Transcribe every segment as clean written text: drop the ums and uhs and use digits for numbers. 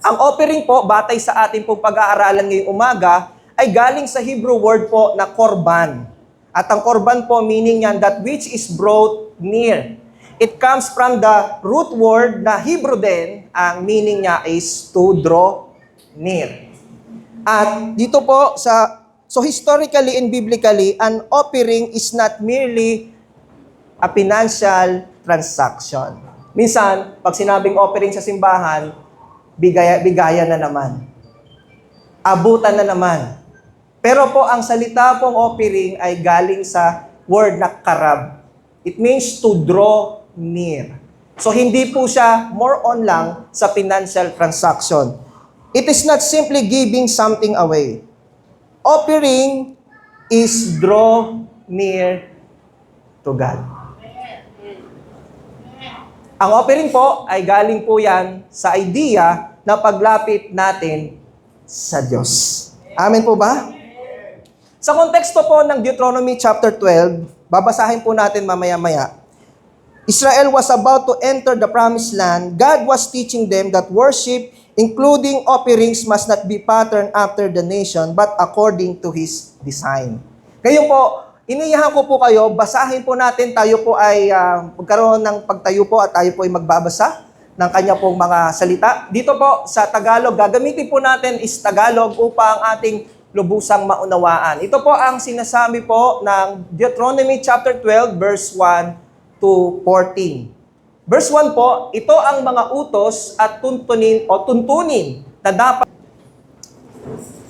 Ang offering po, batay sa ating pong pag-aaralan ngayong umaga, ay galing sa Hebrew word po na korban. At ang korban po, meaning yan, that which is brought near. It comes from the root word na Hebrew din, ang meaning niya is to draw near. At dito po, so historically and biblically, an offering is not merely a financial transaction. Minsan, pag sinabing offering sa simbahan, bigayan na naman. Abutan na naman. Pero po, ang salita pong offering ay galing sa word na karab. It means to draw near. So, hindi po siya more on lang sa financial transaction. It is not simply giving something away. Offering is draw near to God. Ang offering po ay galing po yan sa idea na paglapit natin sa Diyos. Amen po ba? Sa konteksto po ng Deuteronomy chapter 12, babasahin po natin mamaya-maya. Israel was about to enter the promised land. God was teaching them that worship, including offerings, must not be patterned after the nation, but according to His design. Ngayon po, iniyahan ko po kayo, basahin po natin, tayo po ay magkaroon ng pagtayo po at tayo po ay magbabasa ng kanya pong mga salita. Dito po sa Tagalog, gagamitin po natin is Tagalog upang ating lubusang maunawaan. Ito po ang sinasabi po ng Deuteronomy chapter 12 verse 1 to 14. Verse 1 po, ito ang mga utos at tuntunin na dapat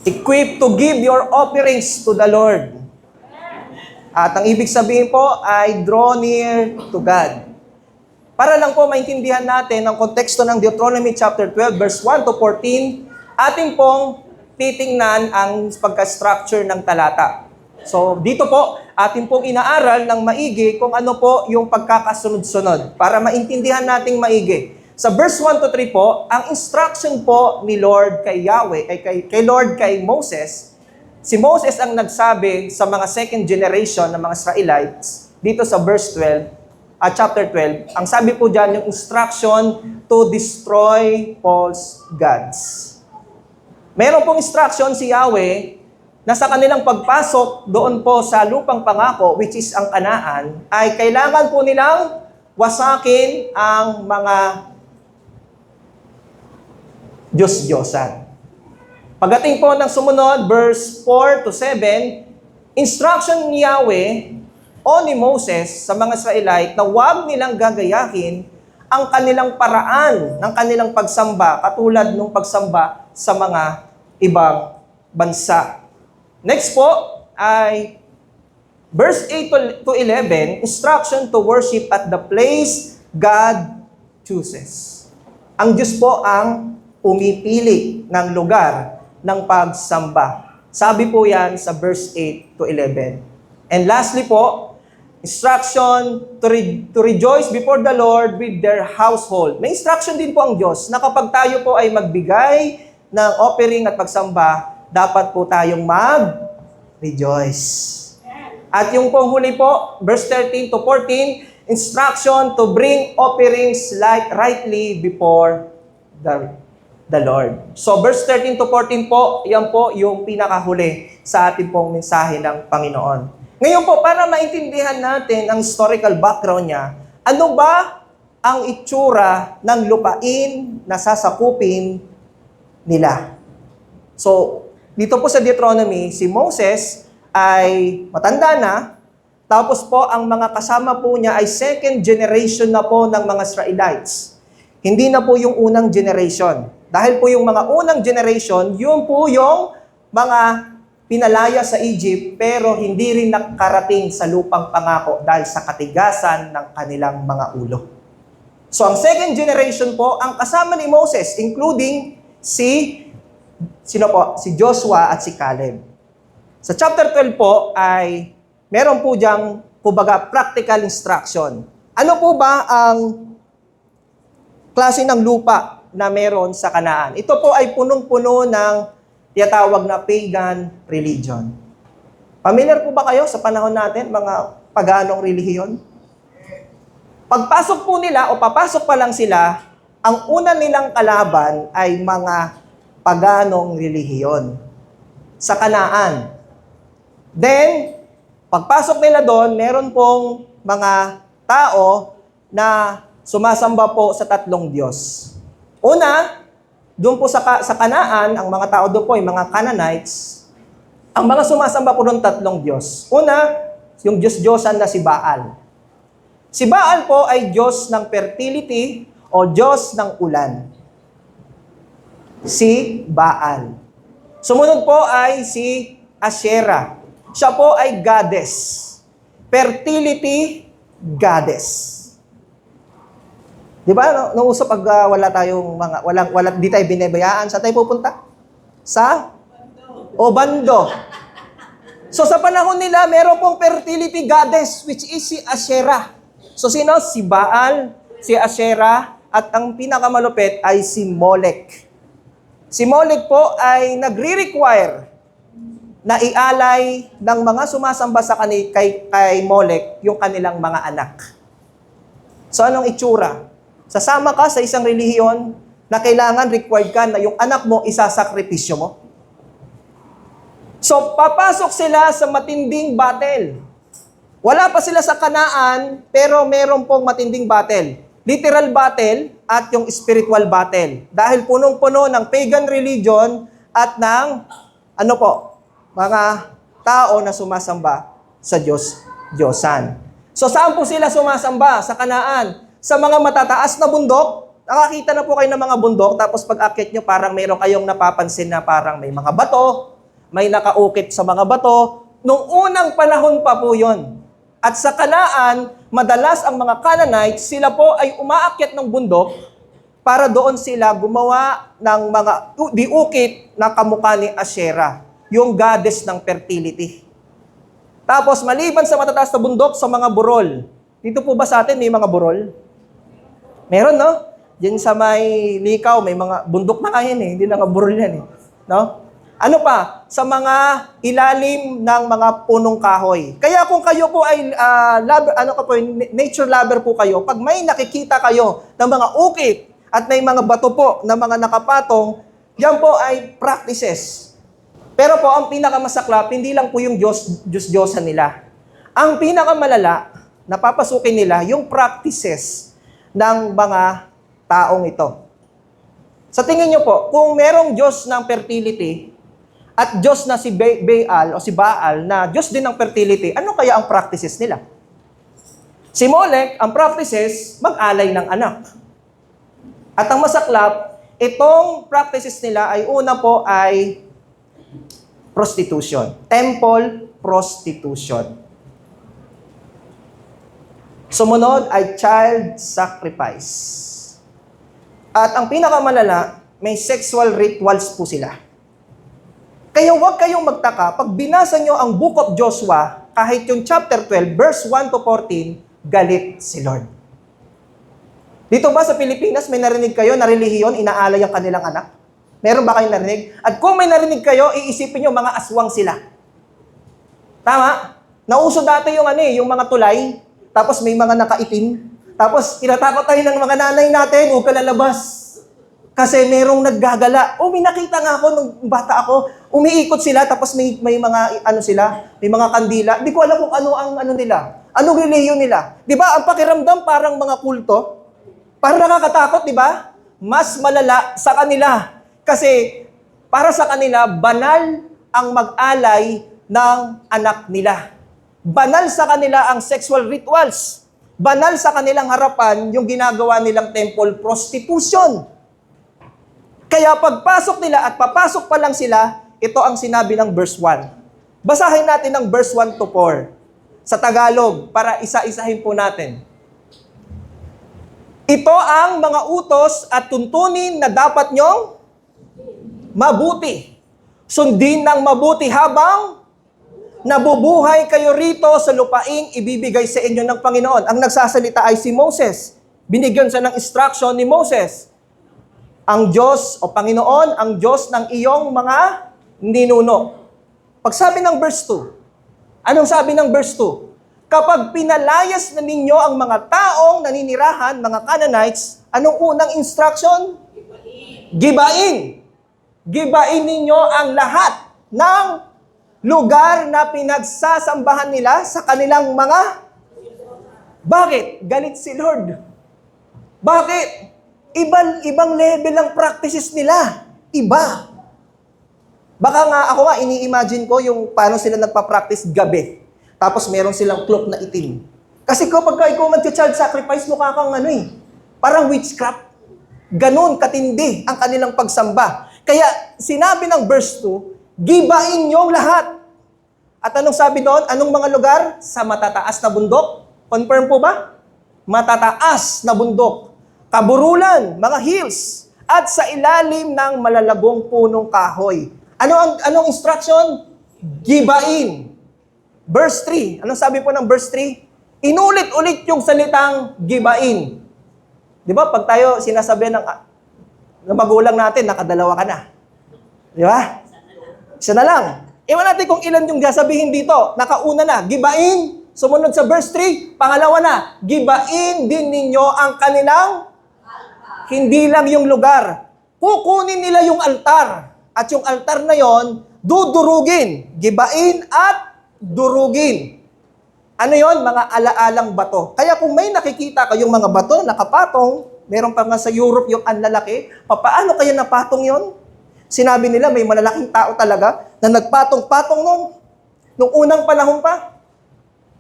equip to give your offerings to the Lord. At ang ibig sabihin po ay draw near to God. Para lang po maintindihan natin ang konteksto ng Deuteronomy chapter 12 verse 1 to 14, ating pong titingnan ang pagka-structure ng talata. So, dito po, atin pong inaaral ng maigi kung ano po yung pagkakasunod-sunod para maintindihan nating maigi. Sa verse 1 to 3 po, ang instruction po ni Lord kay Yahweh, kay Lord kay Moses, si Moses ang nagsabi sa mga second generation ng mga Israelites, dito sa verse 12, chapter 12, ang sabi po dyan, yung instruction to destroy false gods. Meron pong instruction si Yahweh na sa kanilang pagpasok doon po sa lupang pangako, which is ang Kanaan, ay kailangan po nilang wasakin ang mga Diyos-Diyosan. Pagdating po ng sumunod, verse 4 to 7, instruction ni Yahweh o ni Moses sa mga Israelite na huwag nilang gagayahin ang kanilang paraan ng kanilang pagsamba katulad ng pagsamba sa mga ibang bansa. Next po ay verse 8 to 11, instruction to worship at the place God chooses. Ang Diyos po ang pumipili ng lugar ng pagsamba. Sabi po yan sa verse 8 to 11. And lastly po, instruction to rejoice before the Lord with their household. May instruction din po ang Diyos na kapag tayo po ay magbigay ng offering at pagsamba, dapat po tayong mag-rejoice. At yung pong huli po, verse 13 to 14, instruction to bring offerings rightly before the Lord. So verse 13 to 14 po, yan po yung pinakahuli sa ating pong mensahe ng Panginoon. Ngayon po, para maintindihan natin ang historical background niya, ano ba ang itsura ng lupain na sasakupin nila? So, dito po sa Deuteronomy, si Moses ay matanda na, tapos po ang mga kasama po niya ay second generation na po ng mga Israelites. Hindi na po yung unang generation. Dahil po yung mga unang generation, yun po yung mga pinalaya sa Egypt, pero hindi rin nakarating sa lupang pangako dahil sa katigasan ng kanilang mga ulo. So ang second generation po, ang kasama ni Moses, including si Joshua at si Caleb. Sa chapter 12 po ay meron po diyang, kumbaga, practical instruction. Ano po ba ang klase ng lupa na meron sa Kanaan? Ito po ay punong-puno ng tinatawag na pagan religion. Familiar po ba kayo sa panahon natin, mga paganong relihiyon? Pagpasok po nila o papasok pa lang sila, ang una nilang kalaban ay mga paganong relihiyon sa Kanaan. Then, pagpasok nila doon, meron pong mga tao na sumasamba po sa tatlong Diyos. Una, doon po sa Kanaan, ang mga tao doon po ay mga Canaanites. Ang mga sumasamba po doon tatlong Diyos. Una, yung Diyos-Diyosan na si Baal. Si Baal po ay Diyos ng fertility o Diyos ng ulan. Si Baal. Sumunod po ay si Asherah. Siya po ay goddess. Fertility goddess. Di ba? Nung uso pag wala tayong di tayo binabayaan, saan tayo pupunta? Sa Bando. So sa panahon nila, meron pong fertility goddess, which is si Asherah. So sino? Si Baal, si Asherah, at ang pinakamalupit ay si Molech. Si Molech po ay nagre-require na ialay ng mga sumasamba kay Molech yung kanilang mga anak. So anong itsura? Sasama ka sa isang relihiyon na kailangan required ka na yung anak mo isasakripisyo mo. So papasok sila sa matinding battle. Wala pa sila sa Kanaan, pero meron pong matinding battle. Literal battle at yung spiritual battle. Dahil punong-puno ng pagan religion at ng mga tao na sumasamba sa Diyosan. So saan po sila sumasamba? Sa Kanaan. Sa mga matataas na bundok, nakakita na po kayo ng mga bundok, tapos pag-akit nyo, parang meron kayong napapansin na parang may mga bato, may nakaukit sa mga bato. Nung unang panahon pa po yon. At sa Kanaan, madalas ang mga Canaanites, sila po ay umaakyat ng bundok para doon sila gumawa ng mga diukit na kamukha ni Asherah, yung goddess ng fertility. Tapos, maliban sa matataas na bundok, sa mga burol. Dito po ba sa atin may mga burol? Meron, no? Diyan sa may Likaw, may mga bundok na kayan eh. Hindi na nga burol yan eh. No? Ano pa? Sa mga ilalim ng mga punong kahoy. Kaya kung kayo po ay nature lover po kayo, pag may nakikita kayo ng mga ukit at may mga bato po na mga nakapatong, yan po ay practices. Pero po, ang pinakamasaklap, hindi lang po yung Diyos-Diyosan nila. Ang pinakamalala, napapasukin nila yung practices ng mga taong ito. Sa tingin nyo po, kung merong Diyos ng fertility at Diyos na si Baal o si Baal na Diyos din ng fertility, ano kaya ang practices nila? Si Molech, ang practices, mag-alay ng anak. At ang masaklap, itong practices nila ay una po ay prostitution. Temple prostitution. Sumunod ay child sacrifice. At ang pinakamalala, may sexual rituals po sila. Kaya huwag kayong magtaka, pag binasa nyo ang Book of Joshua, kahit yung chapter 12, verse 1 to 14, galit si Lord. Dito ba sa Pilipinas, may narinig kayo na relihiyon, inaalay ang kanilang anak? Meron ba kayong narinig? At kung may narinig kayo, iisipin nyo, mga aswang sila. Tama? Nauso dati yung mga tulay, tapos may mga nakaitim. Tapos, tinatakot tayo ng mga nanay natin, huwag ka lalabas. Kasi merong naggagala. May nakita nga ako nung bata ako, umiikot sila, tapos may mga, may mga kandila. Hindi ko alam kung ano ang nila. Anong relihiyon nila. Di ba, ang pakiramdam parang mga kulto. Parang nakakatakot, di ba? Mas malala sa kanila. Kasi, para sa kanila, banal ang mag-alay ng anak nila. Banal sa kanila ang sexual rituals. Banal sa kanilang harapan yung ginagawa nilang temple prostitution. Kaya pagpasok nila at papasok pa lang sila, ito ang sinabi ng verse 1. Basahin natin ang verse 1 to 4 sa Tagalog para isa-isahin po natin. Ito ang mga utos at tuntunin na dapat nyong mabuti. Sundin ng mabuti habang nabubuhay kayo rito sa lupaing ibibigay sa inyo ng Panginoon. Ang nagsasalita ay si Moses. Binigyan siya ng instruction ni Moses. Ang Diyos o Panginoon, ang Diyos ng iyong mga ninuno. Pagsabi ng verse 2, anong sabi ng verse 2? Kapag pinalayas na ninyo ang mga taong naninirahan, mga Canaanites, anong unang instruction? Gibain. Gibain ninyo ang lahat ng lugar na pinagsasambahan nila sa kanilang mga... Bakit? Galit si Lord. Bakit? Ibang level ang practices nila. Iba. Baka nga, ako nga, ini-imagine ko yung paano sila nagpa-practice gabi. Tapos meron silang cloak na itim. Kasi kapag ikaw mag-child sacrifice, mukha kang parang witchcraft. Ganon katindi ang kanilang pagsamba. Kaya sinabi ng verse 2, gibain niyong lahat. At anong sabi doon? Anong mga lugar? Sa matataas na bundok. Confirm po ba? Matataas na bundok. Kaburulan, mga hills. At sa ilalim ng malalagong punong kahoy. Anong instruction? Gibain. Verse 3. Anong sabi po ng verse 3? Inulit-ulit yung salitang gibain. Di ba? Pag tayo sinasabi ng magulang natin, nakadalawa ka na. Di ba? Isa na lang. Ewan natin kung ilan yung sasabihin dito. Nakauna na. Gibain. Sumunod sa verse 3. Pangalawa na. Gibain din ninyo ang kanilang hindi lang yung lugar. Kukunin nila yung altar. At yung altar na yon, dudurugin. Gibain at durugin. Ano yon? Mga alaalang bato. Kaya kung may nakikita kayong mga bato na nakapatong, meron pa nga sa Europe yung anlalaki, paano kaya napatong yon? Sinabi nila may malalaking tao talaga na nagpatong-patong nun. Nung unang panahon pa.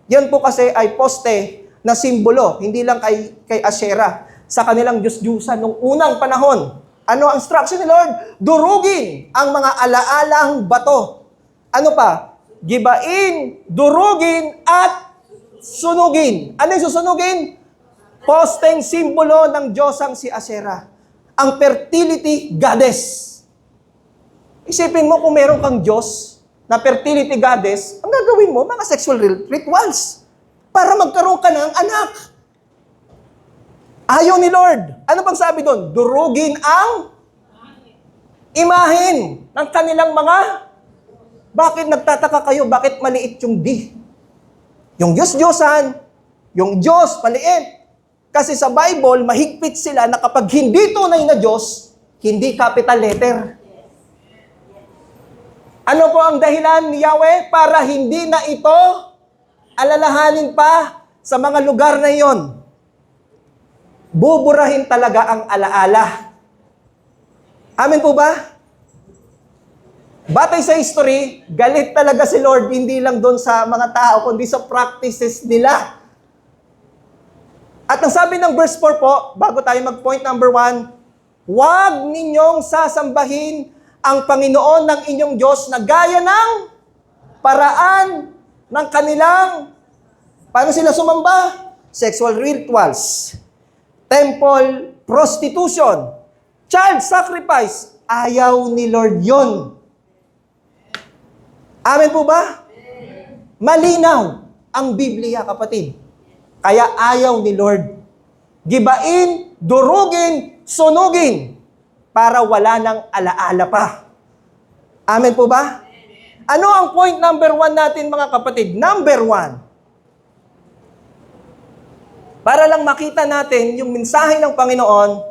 Yan po kasi ay poste na simbolo, hindi lang kay Asherah, sa kanilang Diyos-Diyusan nung unang panahon. Ano ang instruction ni Lord? Durugin ang mga alaalang bato. Ano pa? Gibain, durugin, at sunugin. Ano yung susunugin? Posteng simbolo ng Diyosang si Asherah. Ang fertility goddess. Isipin mo kung meron kang Diyos na fertility goddess, ang gagawin mo, mga sexual rituals para magkaroon ka ng anak. Ayaw ni Lord. Ano bang sabi doon? Durugin ang imahin ng kanilang mga... Bakit nagtataka kayo? Bakit maliit yung D? Yung Diyos-Diyosan, yung Diyos, maliit. Kasi sa Bible, mahigpit sila na kapag hindi tunay na Diyos, hindi capital letter. Ano po ang dahilan ni Yahweh? Para hindi na ito alalahanin pa sa mga lugar na iyon. Buburahin talaga ang alaala. Amen po ba? Batay sa history, galit talaga si Lord, hindi lang doon sa mga tao, kundi sa practices nila. At ang sabi ng verse 4 po, bago tayo mag-point number 1, huwag ninyong sasambahin ang Panginoon ng inyong Diyos na gaya ng paraan ng kanilang, paano sila sumamba? Sexual rituals, temple prostitution, child sacrifice. Ayaw ni Lord yon. Amen po ba? Malinaw ang Biblia, kapatid. Kaya ayaw ni Lord. Gibain, durugin, sunugin, para wala nang alaala pa. Amen po ba? Ano ang point number 1 natin, mga kapatid? Number 1. Para lang makita natin yung mensahe ng Panginoon,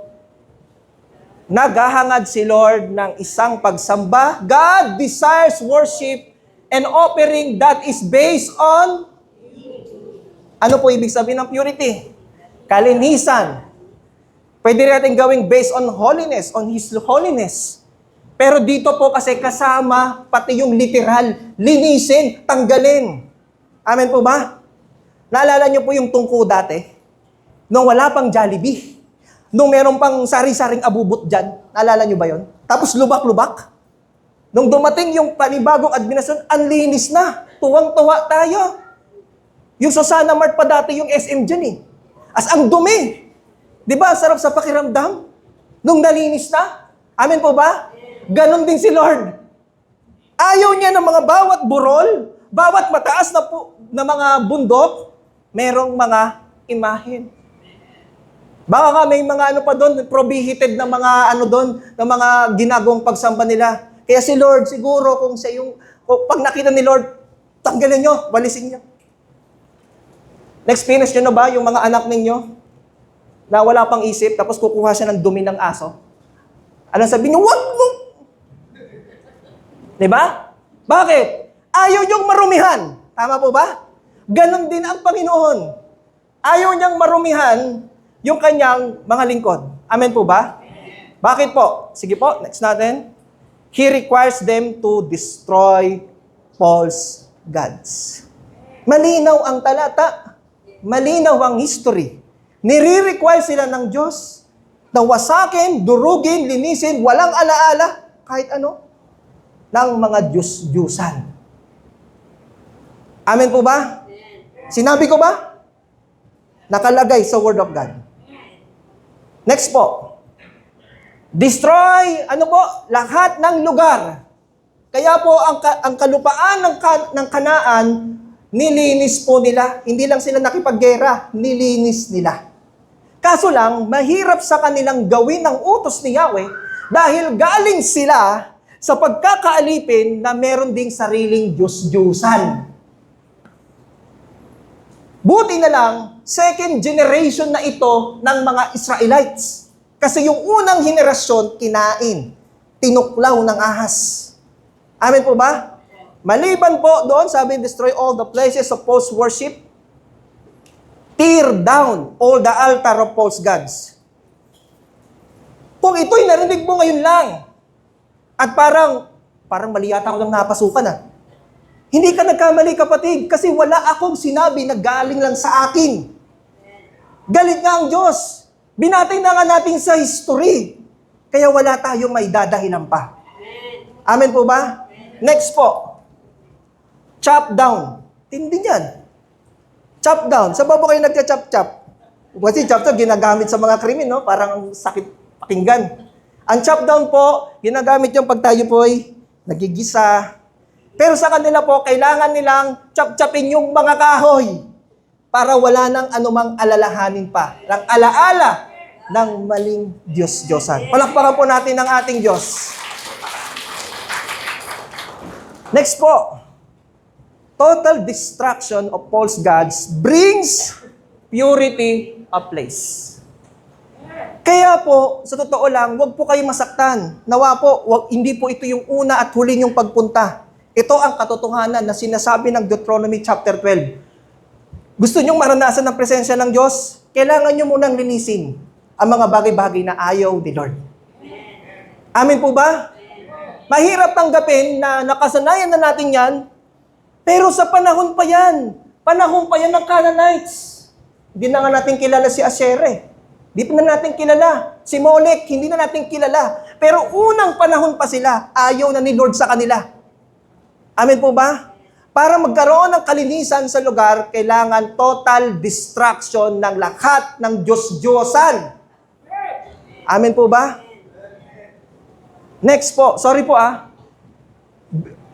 naghahangad si Lord ng isang pagsamba. God desires worship and offering that is based on, ano po ibig sabihin ng purity? Kalinisan. Pwede natin gawing based on holiness, on His holiness. Pero dito po kasi kasama pati yung literal, linisin, tanggalin. Amen po ba? Naalala niyo po yung tungko dati? Nung wala pang Jollibee. Nung meron pang sari-saring abubot dyan. Naalala niyo ba yon? Tapos lubak-lubak. Nung dumating yung panibagong administrasyon, ang linis na. Tuwang-tuwa tayo. Yung Susana Mart pa dati yung SM dyan eh. As ang dumi. Di ba? Sarap sa pakiramdam. Nung nalinis na. Amen po ba? Ganon din si Lord. Ayaw niya ng mga bawat burol, bawat mataas na mga bundok, merong mga imahen. Baka nga may mga ano pa doon, prohibited na mga ano doon, na mga ginagawang pagsamba nila. Kaya si Lord, siguro kung pag nakita ni Lord, tanggalin nyo, walisin nyo. Na-experience nyo na ba yung mga anak ninyo na wala pang isip, tapos kukuha siya ng dumi ng aso? Anong sabi niyo? Wag mo! Diba? Bakit? Ayaw niyong marumihan. Tama po ba? Ganon din ang Panginoon. Ayaw niyang marumihan yung kanyang mga lingkod. Amen po ba? Bakit po? Sige po, next natin. He requires them to destroy false gods. Malinaw ang talata. Malinaw ang history. Nire-require sila ng Diyos na wasakin, durugin, linisin, walang alaala, kahit ano, ng mga Diyos-Diyusan. Amen po ba? Sinabi ko ba? Nakalagay sa Word of God. Next po. Destroy, lahat ng lugar. Kaya po, ang kalupaan ng Kanaan, nilinis po nila. Hindi lang sila nakipaggera, nilinis nila. Kaso lang, mahirap sa kanilang gawin ang utos ni Yahweh dahil galing sila sa pagkakaalipin na meron ding sariling Diyos-Diyusan. Buti na lang, second generation na ito ng mga Israelites. Kasi yung unang henerasyon, kinain, tinuklaw ng ahas. Amen po ba? Maliban po doon, sabi, destroy all the places of false worship, tear down all the altar of false gods. Kung ito'y narinig mo ngayon lang, at parang mali yata ako lang napasukan Hindi ka nagkamali, kapatid, kasi wala akong sinabi na galing lang sa akin. Galit nga ang Diyos. Binatay na nga natin sa history. Kaya wala tayong may dadahilan pa. Amen po ba? Next po. Chop down. Tindi yan. Chop down. Sa babo kayo nagka-chop-chop? Kasi chop-chop ginagamit sa mga krimen, no? Parang sakit pakinggan. Ang chop down po, ginagamit yung pag tayo po ay nagigisa. Pero sa kanila po, kailangan nilang chop-chopin yung mga kahoy para wala nang anumang alalahanin pa. Ng alaala ng maling Diyos-Diyosan. Palakpakan po natin ang ating Diyos. Next po. Total destruction of false gods brings purity of place. Kaya po, sa totoo lang, huwag po kayo masaktan. Nawa po, hindi po ito yung una at huli yung pagpunta. Ito ang katotohanan na sinasabi ng Deuteronomy chapter 12. Gusto nyong maranasan ng presensya ng Diyos? Kailangan nyo munang linisin ang mga bagay-bagay na ayaw ni Lord. Amen po ba? Mahirap tanggapin na nakasanayan na natin yan, pero sa panahon pa yan ng Canaanites. Hindi na nga natin kilala si Ashere. Hindi na natin kilala si Molech, hindi na natin kilala. Pero unang panahon pa sila, ayaw na ni Lord sa kanila. Amen po ba? Para magkaroon ng kalinisan sa lugar, kailangan total destruction ng lahat ng Diyos-Diyosan. Amen po ba? Next po, sorry po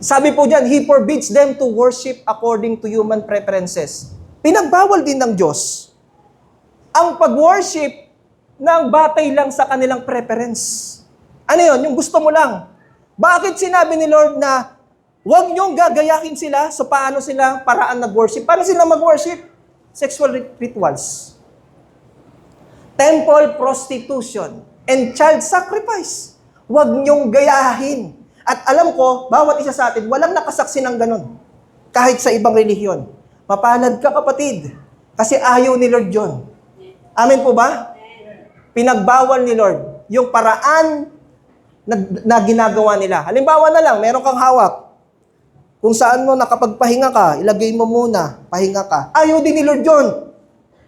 Sabi po dyan, He forbids them to worship according to human preferences. Pinagbawal din ng Diyos ang pag-worship ng batay lang sa kanilang preference. Ano yun? Yung gusto mo lang. Bakit sinabi ni Lord na huwag niyong gagayahin sila sa paano sila paraan nag-worship? Paano sila mag-worship? Sexual rituals. Temple prostitution and child sacrifice. Huwag niyong gayahin. At alam ko, bawat isa sa atin, walang nakasaksi ng ganun. Kahit sa ibang relihiyon. Mapalad ka, kapatid. Kasi ayaw ni Lord yun. Amen po ba? Pinagbawal ni Lord yung paraan na ginagawa nila. Halimbawa na lang, meron kang hawak. Kung saan mo nakapagpahinga ka, ilagay mo muna, pahinga ka. Ayaw din ni Lord yun.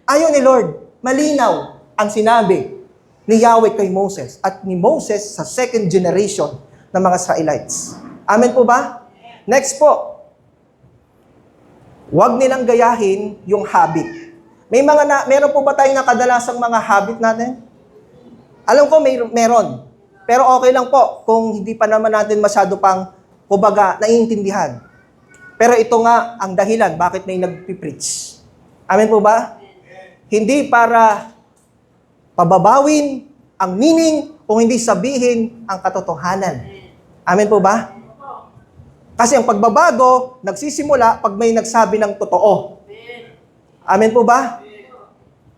Ayaw ni Lord. Malinaw ang sinabi ni Yahweh kay Moses at ni Moses sa second generation ng mga Israelites. Amen po ba? Next po. Huwag nilang gayahin yung habit. Meron po ba tayong nakadalasang mga habit natin? Alam ko meron. Pero okay lang po kung hindi pa naman natin masyado pang, kumbaga, naiintindihan. Pero ito nga ang dahilan bakit may nagpipreach. Amen po ba? Hindi para pababawin ang meaning o hindi sabihin ang katotohanan. Amen po ba? Kasi ang pagbabago, nagsisimula pag may nagsabi ng totoo. Amen po ba?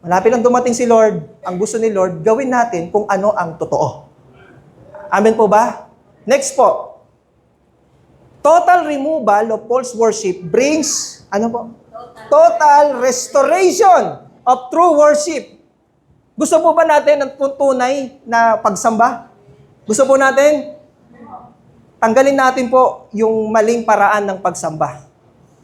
Malapit lang dumating si Lord. Ang gusto ni Lord, gawin natin kung ano ang totoo. Amen po ba? Next po. Total removal of false worship brings, ano po? Total restoration of true worship. Gusto po ba natin ng tunay na pagsamba? Gusto po natin? Tanggalin natin po yung maling paraan ng pagsamba.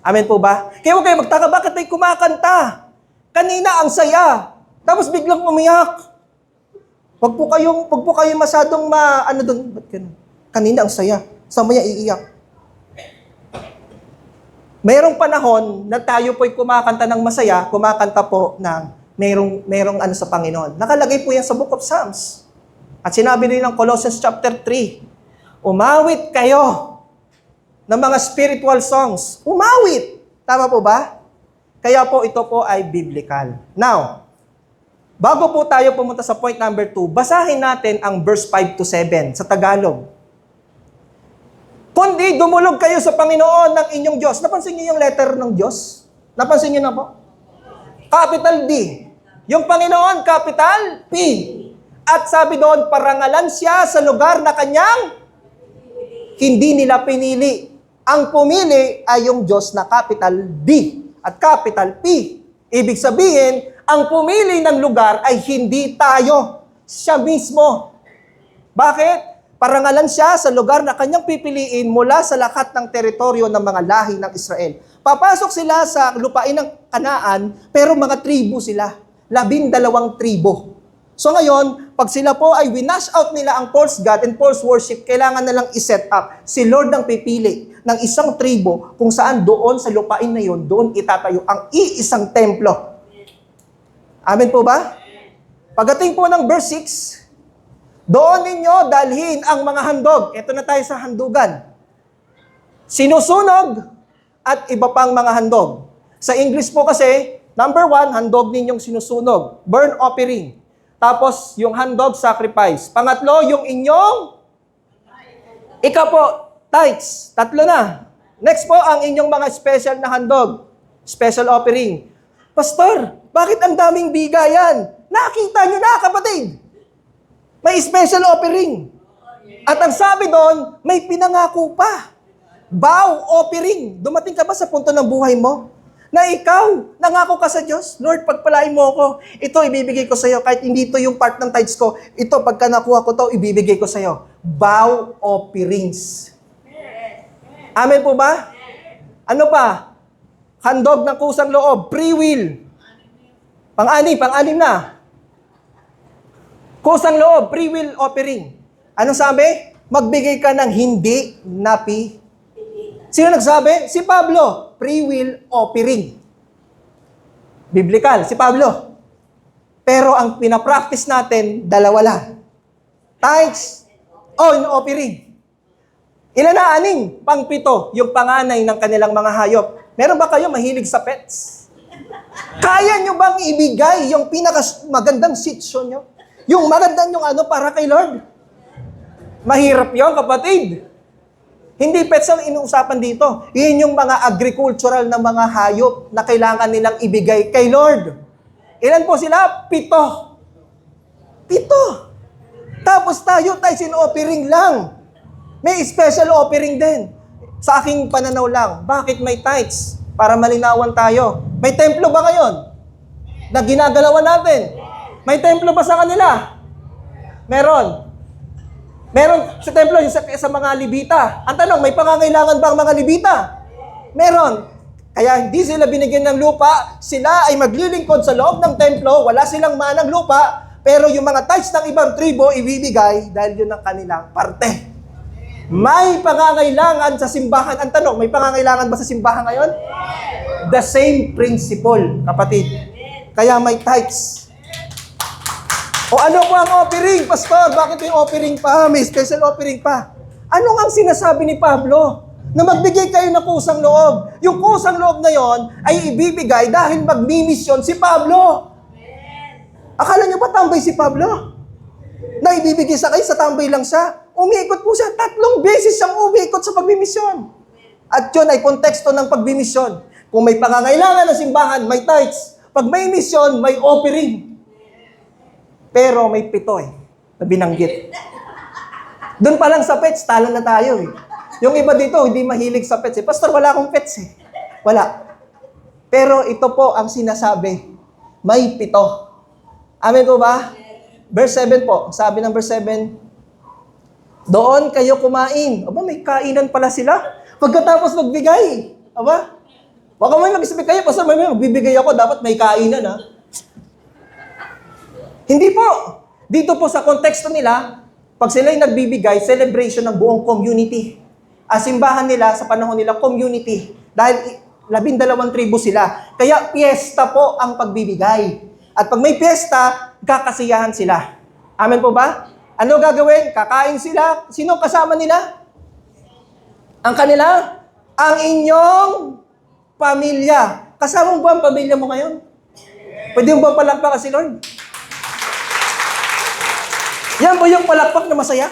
Amen po ba? Kaya huwag kayo magtaka, bakit may kumakanta? Kanina ang saya, tapos biglang umiyak. Huwag po kayong masyadong ba't ganun? Kanina ang saya, sa maya iiyak. Mayroong panahon na tayo po'y kumakanta ng masaya, kumakanta po ng mayroong ano sa Panginoon. Nakalagay po yan sa Book of Psalms. At sinabi rin ng Colossians chapter 3, umawit kayo ng mga spiritual songs. Umawit! Tama po ba? Kaya po ito po ay biblical. Now, bago po tayo pumunta sa point number 2, basahin natin ang verse 5 to 7 sa Tagalog. Kundi dumulog kayo sa Panginoon ng inyong Diyos. Napansin niyo yung letter ng Diyos? Napansin niyo na po? Capital D. Yung Panginoon, capital P. At sabi doon, parangalan siya sa lugar na kanyang hindi nila pinili. Ang pumili ay yung Diyos na capital D at capital P. Ibig sabihin, ang pumili ng lugar ay hindi tayo. Siya mismo. Bakit? Parangalan siya sa lugar na kanyang pipiliin mula sa lahat ng teritoryo ng mga lahi ng Israel. Papasok sila sa lupain ng Kanaan, pero mga tribo sila. 12 tribo. So ngayon, pag sila po ay winash out nila ang false god and false worship, kailangan na lang iset up. Si Lord ang pipili ng isang tribo kung saan doon sa lupain na yon, doon itatayo ang iisang templo. Amen po ba? Pagdating po ng verse 6, doon ninyo dalhin ang mga handog. Ito na tayo sa handugan. Sinusunog at iba pang mga handog. Sa English po kasi, number 1, handog ninyong sinusunog. Burn offering. Tapos, yung handog sacrifice. Pangatlo, yung inyong tithes. 3 na. Next po, ang inyong mga special na handog. Special offering. Pastor, bakit ang daming bigayan? Nakita nyo na, kapatid. May special offering. At ang sabi doon, may pinangako pa. Vow offering. Dumating ka ba sa punto ng buhay mo? Na ikaw, nangako ka sa Diyos, Lord, pagpalain mo ako, ito ibibigay ko sa iyo, kahit hindi ito yung part ng tithes ko, ito, pagka nakuha ko to, ibibigay ko sa iyo. Vow offerings. Amen po ba? Ano pa? Handog ng kusang loob, free will. Pang-anim na. Kusang loob, free will offering. Anong sabi? Magbigay ka ng hindi napi. Sino nagsabi? Si Pablo. Free will offering. Biblical, si Pablo. Pero ang pinapractice natin, dalawa lang. Tithes on offering. Ilan na? 6. Pang-7, yung panganay ng kanilang mga hayop. Meron ba kayo mahilig sa pets? Kaya nyo bang ibigay yung pinakamagandang sitio nyo? Yung magandang yung para kay Lord? Mahirap yon, kapatid. Hindi pets ang inuusapan dito. Yun yung mga agricultural na mga hayop na kailangan nilang ibigay kay Lord. Ilan po sila? 7. Tapos tayo sino-offering lang. May special offering din. Sa aking pananaw lang, bakit may tithes? Para malinawan tayo. May templo ba ngayon? Na ginagalawan natin? May templo ba sa kanila? Meron sa templo, yung sa mga Libita. Ang tanong, may pangangailangan ba ang mga Libita? Meron. Kaya hindi sila binigyan ng lupa, sila ay maglilingkod sa loob ng templo, wala silang manang lupa, pero yung mga tithes ng ibang tribo, ibibigay dahil yun ang kanilang parte. May pangangailangan sa simbahan. Ang tanong, may pangangailangan ba sa simbahan ngayon? The same principle, kapatid. Kaya may tithes. O ano po ang offering, Pastor? Bakit yung offering pa? May special offering pa. Ano ang sinasabi ni Pablo? Na magbigay kayo ng kusang loob. Yung kusang loob na yon ay ibibigay dahil magmimisyon si Pablo. Akala nyo ba tambay si Pablo? Na ibibigay sa kayo, sa tambay lang siya. Umiikot po siya. 3 beses siyang umiikot sa pagmimisyon. At yun ay konteksto ng pagmimisyon. Kung may pangangailangan ng simbahan, may tithes. Pag may mission, may offering. Pero may 7 na binanggit. Doon pa lang sa pets, talo na tayo eh. Yung iba dito, hindi mahilig sa pets eh. Pastor, wala akong pets eh. Wala. Pero ito po ang sinasabi, may 7. Amen po ba? Verse 7 po, sabi ng verse 7, doon kayo kumain. Aba, may kainan pala sila. Pagkatapos magbigay. Aba, baka may mag-isip kayo, Pastor, may magbibigay ako, dapat may kainan ha. Hindi po. Dito po sa konteksto nila, pag sila'y nagbibigay, celebration ng buong community. Simbahan nila, sa panahon nila, community. Dahil 12 tribo sila. Kaya piyesta po ang pagbibigay. At pag may piyesta, kakasiyahan sila. Amen po ba? Ano gagawin? Kakain sila. Sino kasama nila? Ang kanila? Ang inyong pamilya. Kasama mo ba ang pamilya mo ngayon? Pwede mo ba palakpakan si Lord? Yan po yung palakpak na masaya.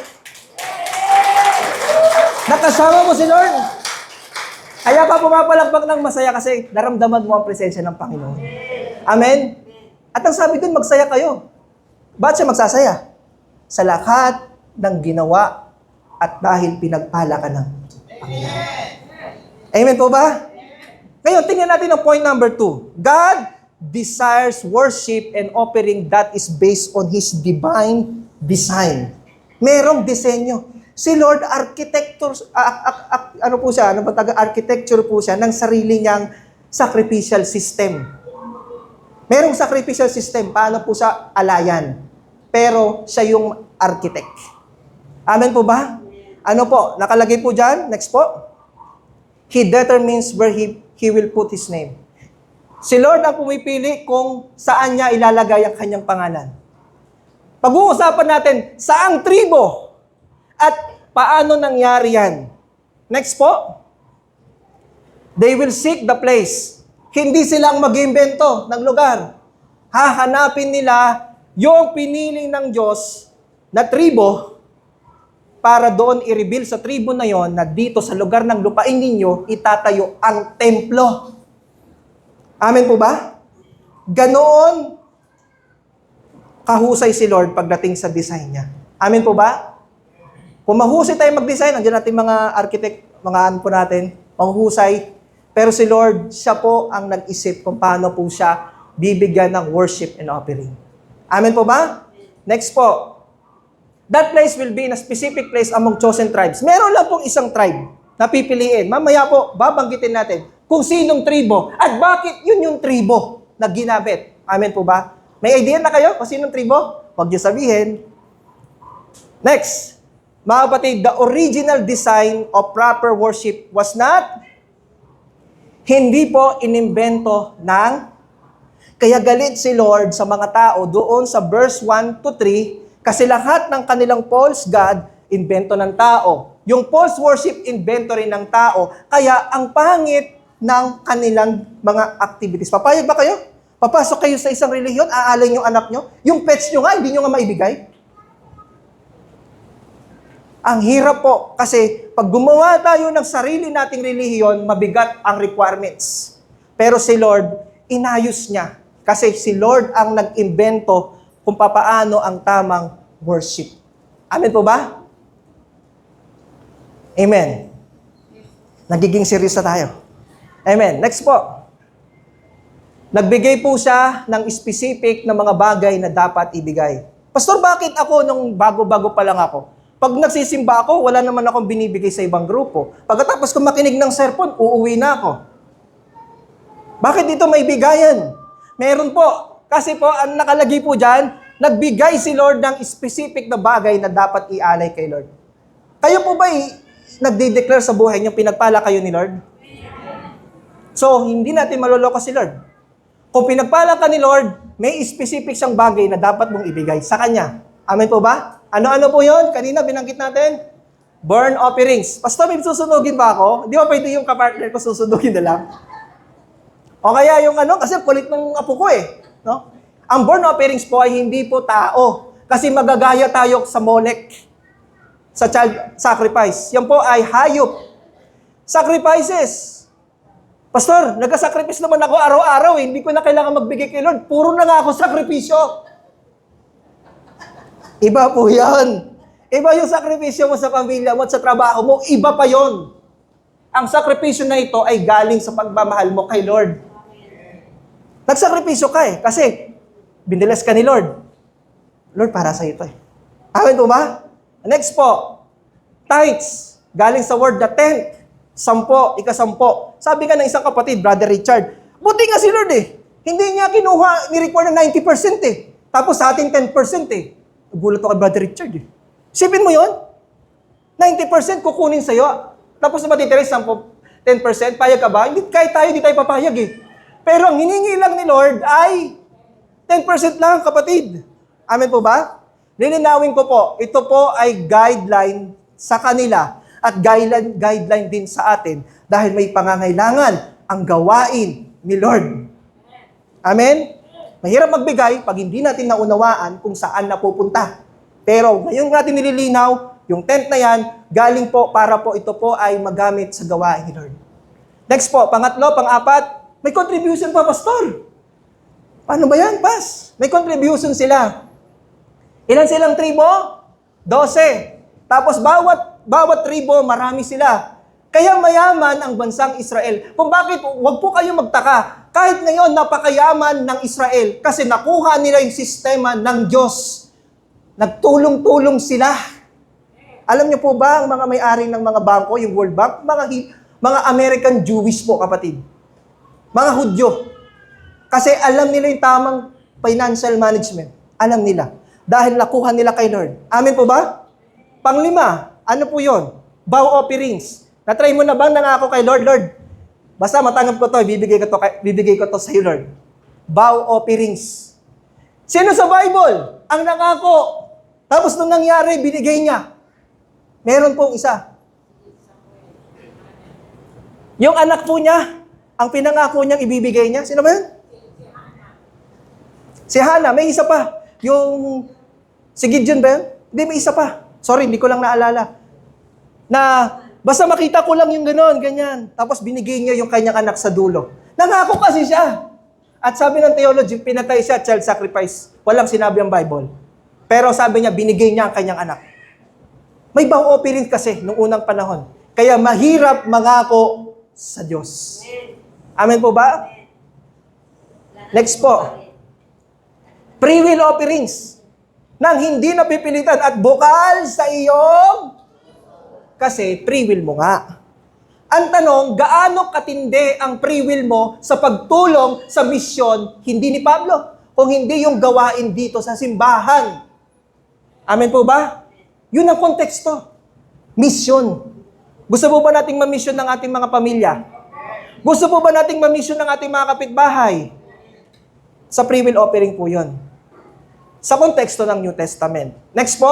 Nakasama mo si Lord. Kaya ka pumapalakpak ng masaya kasi naramdaman mo ang presensya ng Panginoon. Amen? At ang sabi dun, magsaya kayo. Ba't siya magsasaya? Sa lahat ng ginawa at dahil pinagpala ka ng Panginoon. Amen po ba? Ngayon, tingnan natin ang point number 2. God desires worship and offering that is based on His divine design. Merong disenyo. Si Lord, architecture po siya ng sarili niyang sacrificial system. Merong sacrificial system, paano po sa alayan. Pero siya yung architect. Amen po ba? Ano po? Nakalagay po dyan. Next po. He determines where He will put His name. Si Lord ang pumipili kung saan niya ilalagay ang kanyang pangalan. Pag-uusapan natin, saang tribo at paano nangyari yan. Next po. They will seek the place. Hindi silang mag-imbento ng lugar. Hahanapin nila yung pinili ng Diyos na tribo para doon i-reveal sa tribo na yon na dito sa lugar ng lupain ninyo itatayo ang templo. Amen po ba? Ganoon kahusay si Lord pagdating sa design niya. Amen po ba? Kung mahusay tayo mag-design, nandiyan natin mga architect, mga ano po natin, mahusay. Pero si Lord, siya po ang nag-isip kung paano po siya bibigyan ng worship and offering. Amen po ba? Next po. That place will be in a specific place among chosen tribes. Meron lang pong isang tribe na pipiliin. Mamaya po, babanggitin natin kung sinong tribo at bakit yun yung tribo na ginabit. Amen po ba? May idea na kayo kung sinong tribo? Huwag niyo sabihin. Next. Mga kapatid, the original design of proper worship was not, hindi po inimbento ng, kaya galit si Lord sa mga tao doon sa verse 1 to 3, kasi lahat ng kanilang false god, invento ng tao. Yung false worship, invento rin ng tao. Kaya ang pangit ng kanilang mga activities. Papayag ba kayo? Papasok kayo sa isang relihiyon, aalay yung anak nyo, yung pets nyo nga, hindi nyo nga maibigay. Ang hirap po, kasi pag gumawa tayo ng sarili nating relihiyon, mabigat ang requirements. Pero si Lord, inayos niya. Kasi si Lord ang nag-imbento kung papaano ang tamang worship. Amen po ba? Amen. Nagiging serious na tayo. Amen. Next po. Nagbigay po siya ng specific na mga bagay na dapat ibigay. Pastor, bakit ako nung bago-bago pa lang ako? Pag nagsisimba ako, wala naman akong binibigay sa ibang grupo. Pagkatapos kung makinig ng sermon, uuwi na ako. Bakit dito may bigayan? Meron po. Kasi po, ang nakalagay po dyan, nagbigay si Lord ng specific na bagay na dapat ialay kay Lord. Kayo po ba nagde-declare sa buhay niyo, pinagpala kayo ni Lord? So, hindi natin maloloko si Lord. Kung pinagpala ka ni Lord, may specific siyang bagay na dapat mong ibigay sa Kanya. Amen po ba? Ano-ano po yon? Kanina binanggit natin. Burn offerings. Pastor, may susunugin ba ako? Di ba pwede yung kapartner ko susunugin na lang? O kaya yung kasi kulit ng apo ko eh. No? Ang burn offerings po ay hindi po tao. Kasi magagaya tayo sa Molech. Sa child sacrifice. Yan po ay hayop. Sacrifices. Pastor, nagkasakripisyo naman ako araw-araw eh. Hindi ko na kailangan magbigay kay Lord. Puro na nga ako sakripisyo. Iba po yan. Iba yung sakripisyo mo sa pamilya mo at sa trabaho mo. Iba pa yon. Ang sakripisyo na ito ay galing sa pagmamahal mo kay Lord. Nagsakripisyo ka eh. Kasi, binilas ka ni Lord. Lord, para sa ito eh. Amen po ba? Next po. Tithes. Galing sa word na tenth. 10, ika-10. Sabi nga ng isang kapatid, Brother Richard, buti nga si Lord eh. Hindi niya kinuha, ni-require na 90% eh. Tapos sa atin 10% eh. Gulat ako kay Brother Richard eh. Isipin mo yon? 90% kukunin sa'yo. Tapos na matitira 10%, payag ka ba? Hindi, kahit tayo, hindi tayo papayag eh. Pero ang hiningi lang ni Lord ay 10% lang, kapatid. Amen po ba? Lilinawin ko po, ito po ay guideline sa kanila at guideline din sa atin dahil may pangangailangan ang gawain ni Lord. Amen? Mahirap magbigay pag hindi natin naunawaan kung saan napupunta. Pero ngayon natin nililinaw, yung tent na yan, galing po para po ito po ay magamit sa gawain ni Lord. Next po, pangatlo, pang-apat, may contribution pa, Pastor. Paano ba yan, Pas? May contribution sila. Ilan silang tribo? 12. Tapos bawat tribo, marami sila. Kaya mayaman ang bansang Israel. Kung bakit, wag po kayo magtaka. Kahit ngayon, napakayaman ng Israel kasi nakuha nila yung sistema ng Diyos. Nagtulong-tulong sila. Alam niyo po ba, ang mga may-ari ng mga bangko, yung World Bank, mga American Jewish po, kapatid. Mga Hudyo. Kasi alam nila yung tamang financial management. Alam nila. Dahil nakuha nila kay Lord. Amen po ba? Panglima, ano po yon? Vow offerings. Na-try mo na bang nangako kay Lord? Lord, basta matanggap ko to, bibigay ko to sa iyo, Lord. Vow offerings. Sino sa Bible ang nangako? Tapos nung nangyari, binigay niya. Meron pong isa. Yung anak po niya, ang pinangako niyang ibibigay niya. Sino ba yun? Si Hannah. May isa pa. Yung si Gideon ba yun? Hindi, may isa pa. Sorry, hindi ko lang naalala. Na basta makita ko lang yung gano'n, ganyan. Tapos binigay niya yung kanyang anak sa dulo. Nangako kasi siya. At sabi ng theology, pinatay siya, child sacrifice. Walang sinabi ang Bible. Pero sabi niya, binigay niya ang kanyang anak. May vow offering kasi nung unang panahon. Kaya mahirap mangako sa Diyos. Amen po ba? Next po. Free will offerings. Nang hindi napipilitan at bukal sa iyong kasi free will mo nga. Ang tanong, gaano katindi ang free will mo sa pagtulong sa misyon, hindi ni Pablo, kung hindi yung gawain dito sa simbahan. Amen po ba? Yun ang konteksto. Misyon. Gusto po ba nating mamisyon ng ating mga pamilya? Gusto po ba nating mamisyon ng ating mga kapitbahay? Sa free will offering po yun. Sa konteksto ng New Testament. Next po,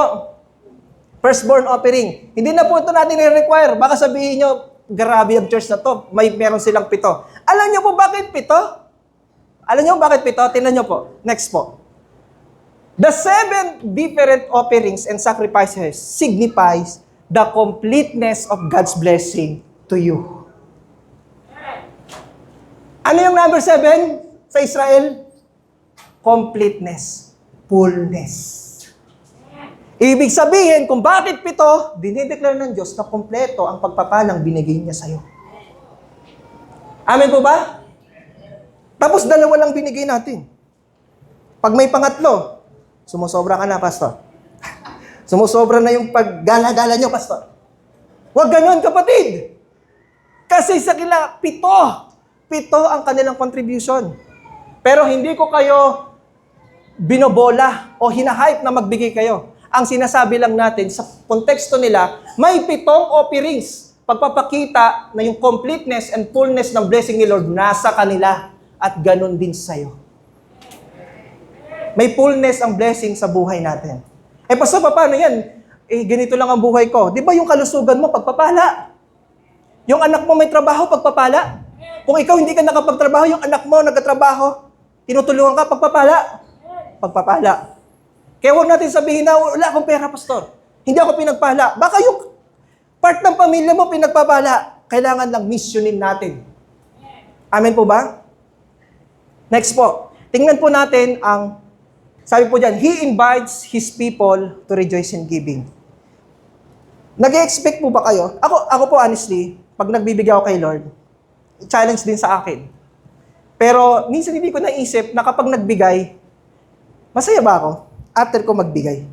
firstborn offering. Hindi na po ito natin i-require. Baka sabihin nyo, grabe ang church na to. Meron silang 7. Alam nyo po bakit 7? Alam nyo bakit 7? Tingnan nyo po. Next po. The 7 different offerings and sacrifices signifies the completeness of God's blessing to you. Ano yung number 7 sa Israel? Completeness. Fullness. Ibig sabihin, kung bakit 7, dinideclare ng Diyos na kompleto ang pagpapalang binigay niya sa'yo. Amen po ba? Tapos 2 lang binigay natin. Pag may pangatlo, sumusobra ka na, Pastor. Sumusobra na yung paggala-gala nyo, Pastor. Huwag ganun, kapatid. Kasi sa kila, 7 ang kanilang contribution. Pero hindi ko kayo binobola o hinahype na magbigay kayo. Ang sinasabi lang natin, sa konteksto nila, may 7 offerings. Pagpapakita na yung completeness and fullness ng blessing ni Lord nasa kanila at ganun din sa'yo. May fullness ang blessing sa buhay natin. Pastor, paano yan? Ganito lang ang buhay ko. Di ba yung kalusugan mo, pagpapala? Yung anak mo may trabaho, pagpapala? Kung ikaw hindi ka nakapagtrabaho, yung anak mo nagkatrabaho, tinutulungan ka, pagpapala? Pagpapala. Kaya huwag natin sabihin na, wala akong pera, Pastor. Hindi ako pinagpala. Baka yung part ng pamilya mo pinagpapala. Kailangan lang missionin natin. Amen po ba? Next po, tingnan po natin ang, sabi po dyan, He invites His people to rejoice in giving. Nag-expect po ba kayo? Ako po honestly, pag nagbibigay ako kay Lord, challenge din sa akin. Pero minsan hindi ko naisip na kapag nagbigay, masaya ba ako after ko magbigay?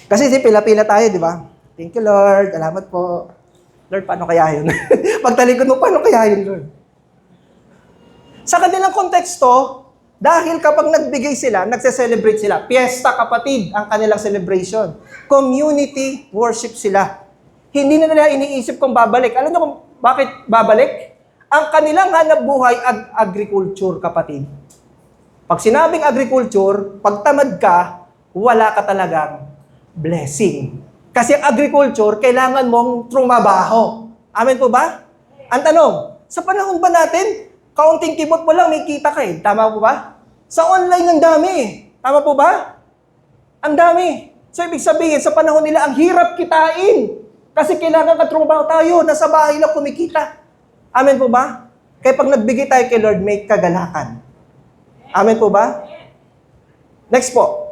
Kasi pila-pila tayo, di ba? Thank you, Lord. Salamat po. Lord, paano kaya yun? Pagtalikod mo, paano kaya yun, Lord? Sa kanilang konteksto, dahil kapag nagbigay sila, nagse-celebrate sila. Fiesta, kapatid, ang kanilang celebration. Community worship sila. Hindi na nila iniisip kung babalik. Alam niyo kung bakit babalik? Ang kanilang hanap buhay, agriculture, kapatid. Pag sinabing agriculture, pag tamad ka, wala ka talagang blessing. Kasi ang agriculture, kailangan mong trumabaho. Amen po ba? Ang tanong, sa panahon ba natin, kaunting kibot mo lang, may kita ka eh. Tama po ba? Sa online, ang dami eh. Tama po ba? Ang dami. So, ibig sabihin, sa panahon nila, ang hirap kitain. Kasi kailangan katrumabaho tayo, nasa bahay lang kumikita. Amen po ba? Kaya pag nagbigay tayo kay Lord, may kagalakan. Amen po ba? Next po.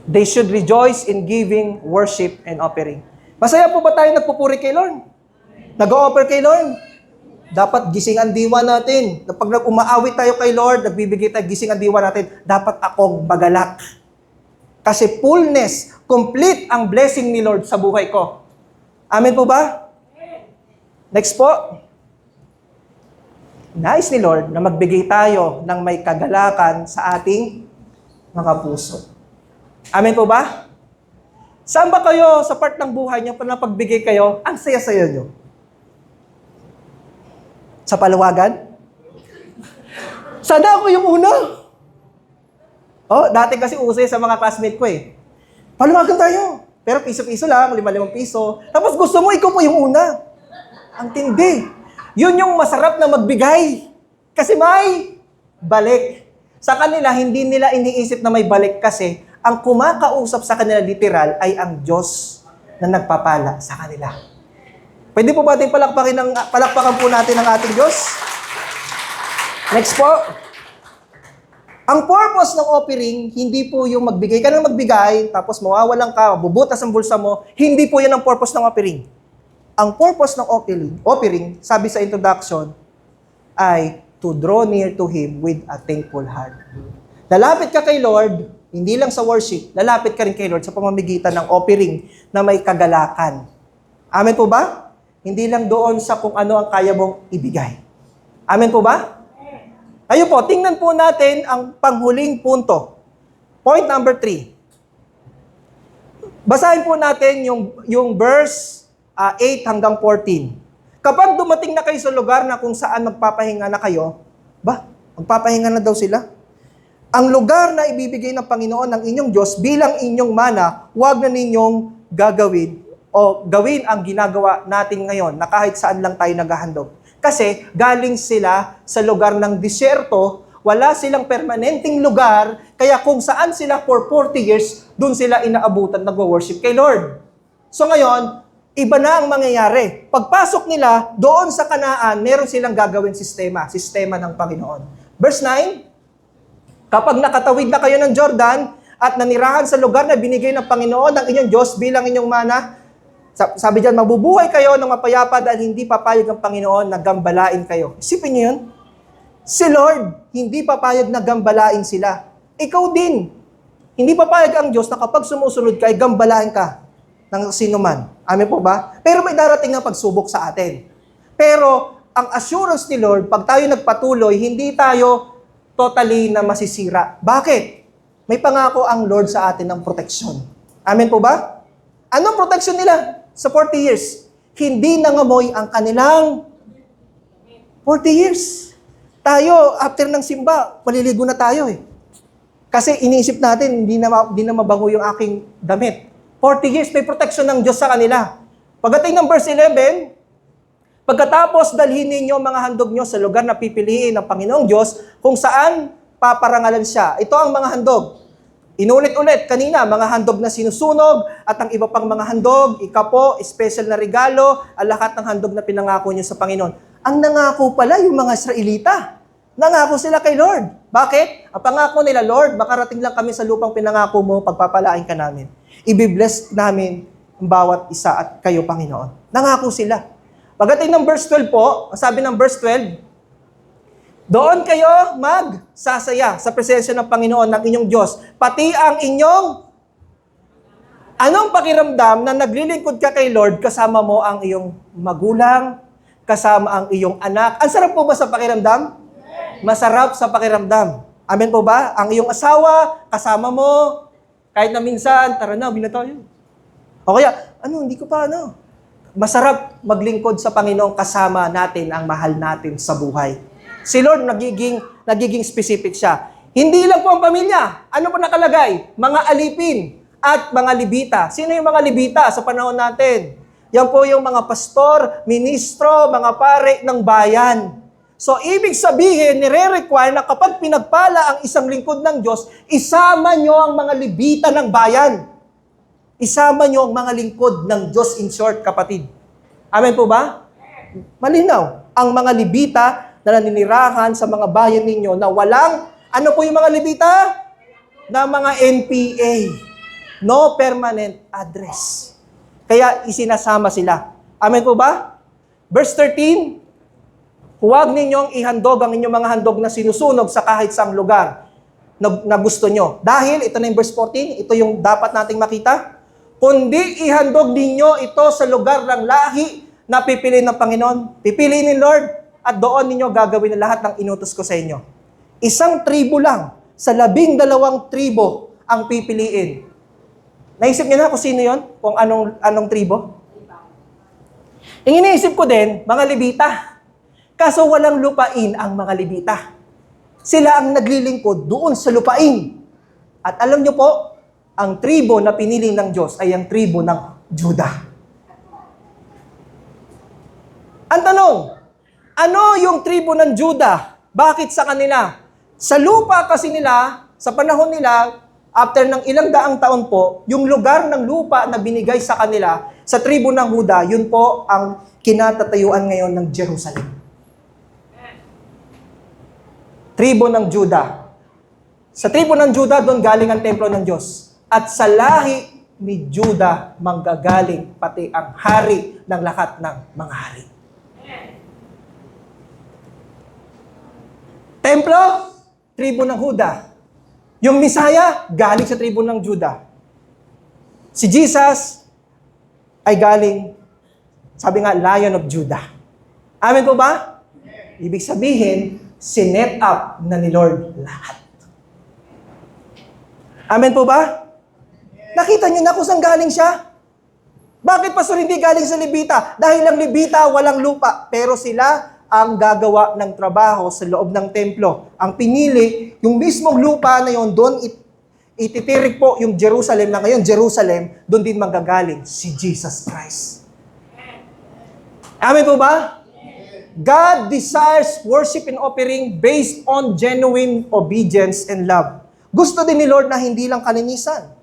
They should rejoice in giving, worship, and offering. Masaya po ba tayo nagpupuri kay Lord? Nag-o-offer kay Lord? Dapat gising ang diwa natin. Kapag umaawit tayo kay Lord, nagbibigay tayo gising ang diwa natin, dapat akong magalak. Kasi fullness, complete ang blessing ni Lord sa buhay ko. Amen po ba? Next po. Nais ni Lord na magbigay tayo ng may kagalakan sa ating mga puso. Amen po ba? Saan ba kayo sa part ng buhay niyo pag napagbigay kayo, ang saya-saya niyo? Sa palawagan? Sana ako yung una. Oh, dati kasi usay sa mga classmate ko eh. Palawagan tayo. Pero piso-piso lang, 5 piso. Tapos gusto mo, ikaw po yung una. Ang tindi. Yun yung masarap na magbigay. Kasi may balik. Sa kanila, hindi nila iniisip na may balik kasi ang kumakausap sa kanila literal ay ang Diyos na nagpapala sa kanila. Pwede po ba natin palakpakan po natin ang ating Diyos? Next po. Ang purpose ng offering, hindi po yung magbigay ka ng magbigay, tapos mawawalan ka, bubutas ang bulsa mo. Hindi po yan ang purpose ng offering. Ang purpose ng offering, sabi sa introduction, ay to draw near to Him with a thankful heart. Lalapit ka kay Lord, hindi lang sa worship, lalapit ka rin kay Lord sa pamamagitan ng offering na may kagalakan. Amen po ba? Hindi lang doon sa kung ano ang kaya mong ibigay. Amen po ba? Ayun po, tingnan po natin ang panghuling punto. Point number 3. Basahin po natin yung verse 8 hanggang 14. Kapag dumating na kayo sa lugar na kung saan magpapahinga na kayo, magpapahinga na daw sila. Ang lugar na ibibigay ng Panginoon ng inyong Diyos bilang inyong mana, huwag na ninyong gagawin o gawin ang ginagawa natin ngayon na kahit saan lang tayo naghahandog. Kasi galing sila sa lugar ng disyerto, wala silang permanenteng lugar, kaya kung saan sila for 40 years, doon sila inaabutan nagwo-worship kay Lord. So ngayon, iba na ang mangyayari. Pagpasok nila, doon sa Kanaan, meron silang gagawin sistema ng Panginoon. Verse 9, kapag nakatawid na kayo ng Jordan at nanirahan sa lugar na binigay ng Panginoon ng inyong Diyos bilang inyong mana, sabi diyan, mabubuhay kayo ng mapayapa dahil hindi papayag ng Panginoon na gambalain kayo. Isipin niyo yun? Si Lord, hindi papayag na gambalain sila. Ikaw din. Hindi papayag ang Diyos na kapag sumusunod ka, ay gambalain ka ng sino man. Amen po ba? Pero may darating na pagsubok sa atin. Pero ang assurance ni Lord, pag tayo nagpatuloy, hindi tayo totally na masisira. Bakit? May pangako ang Lord sa atin ng proteksyon. Amen po ba? Anong proteksyon nila sa 40 years? Hindi nangamoy ang kanilang 40 years. Tayo, after ng simba, maliligo na tayo eh. Kasi iniisip natin, hindi na mabango yung aking damit. 40 years, may protection ng Diyos sa kanila. Pagdating ng verse 11, pagkatapos dalhin ninyo mga handog nyo sa lugar na pipiliin ng Panginoong Diyos kung saan paparangalan siya. Ito ang mga handog. Inulit-ulit kanina, mga handog na sinusunog at ang iba pang mga handog, ikapo, special na regalo, ang lahat ng handog na pinangako nyo sa Panginoon. Ang nangako pala yung mga Israelita. Nangako sila kay Lord. Bakit? Ang pangako nila, Lord, makarating lang kami sa lupang pinangako mo, pagpapalain ka namin. Ibi-bless namin ang bawat isa at kayo, Panginoon. Nangako sila. Pagdating ng verse 12 po, ang sabi ng verse 12, doon kayo magsasaya sa presensya ng Panginoon ng inyong Diyos. Pati ang inyong anong pakiramdam na naglilingkod ka kay Lord kasama mo ang iyong magulang, kasama ang iyong anak. Ang sarap po ba sa pakiramdam? Masarap sa pakiramdam. Amen po ba? Ang iyong asawa, kasama mo, kahit na minsan, tara na, binato yun. O kaya, hindi ko pa, Masarap maglingkod sa Panginoon kasama natin ang mahal natin sa buhay. Si Lord, nagiging specific siya. Hindi lang po ang pamilya. Ano po nakalagay? Mga alipin at mga libita. Sino yung mga libita sa panahon natin? Yan po yung mga pastor, ministro, mga pare ng bayan. So, ibig sabihin, nire-require na kapag pinagpala ang isang lingkod ng Diyos, isama nyo ang mga libita ng bayan. Isama nyo ang mga lingkod ng Diyos, in short, kapatid. Amen po ba? Malinaw. Ang mga libita na naninirahan sa mga bayan ninyo na walang, ano po yung mga libita? Na mga NPA. No permanent address. Kaya isinasama sila. Amen po ba? Verse 13, huwag ninyong ihandog ang inyong mga handog na sinusunog sa kahit saang lugar na gusto nyo. Dahil, ito na yung verse 14, ito yung dapat nating makita. Kundi ihandog ninyo ito sa lugar ng lahi na pipiliin ng Panginoon. Pipiliin ni Lord at doon ninyo gagawin ang lahat ng inutos ko sa inyo. Isang tribo lang sa 12 tribo ang pipiliin. Naisip niyo na kung sino yon? Kung anong tribo? Yung iniisip ko din, mga Levita. Kaso walang lupain ang mga Levita. Sila ang naglilingkod doon sa lupain. At alam niyo po, ang tribo na pinili ng Diyos ay ang tribo ng Judah. Ang tanong, ano yung tribo ng Judah? Bakit sa kanila? Sa lupa kasi nila, sa panahon nila, after ng ilang daang taon po, yung lugar ng lupa na binigay sa kanila, sa tribo ng Judah, yun po ang kinatatayuan ngayon ng Jerusalem. Tribo ng Judah. Sa tribo ng Judah, doon galing ang templo ng Diyos. At sa lahi ni Judah, manggagaling pati ang hari ng lahat ng mga hari. Templo, tribo ng Judah. Yung Misaya, galing sa tribo ng Judah. Si Jesus ay galing, sabi nga, Lion of Judah. Amen po ba? Ibig sabihin, sinet up na ni Lord lahat. Amen po ba? Nakita niyo na kung saan galing siya? Bakit pastor hindi galing sa Levita? Dahil ang Levita walang lupa, pero sila ang gagawa ng trabaho sa loob ng templo. Ang pinili, yung mismong lupa na yon, doon ititirik po yung Jerusalem na ngayon, Jerusalem, doon din manggagaling si Jesus Christ. Amen po ba? God desires worship and offering based on genuine obedience and love. Gusto din ni Lord na hindi lang kalinisan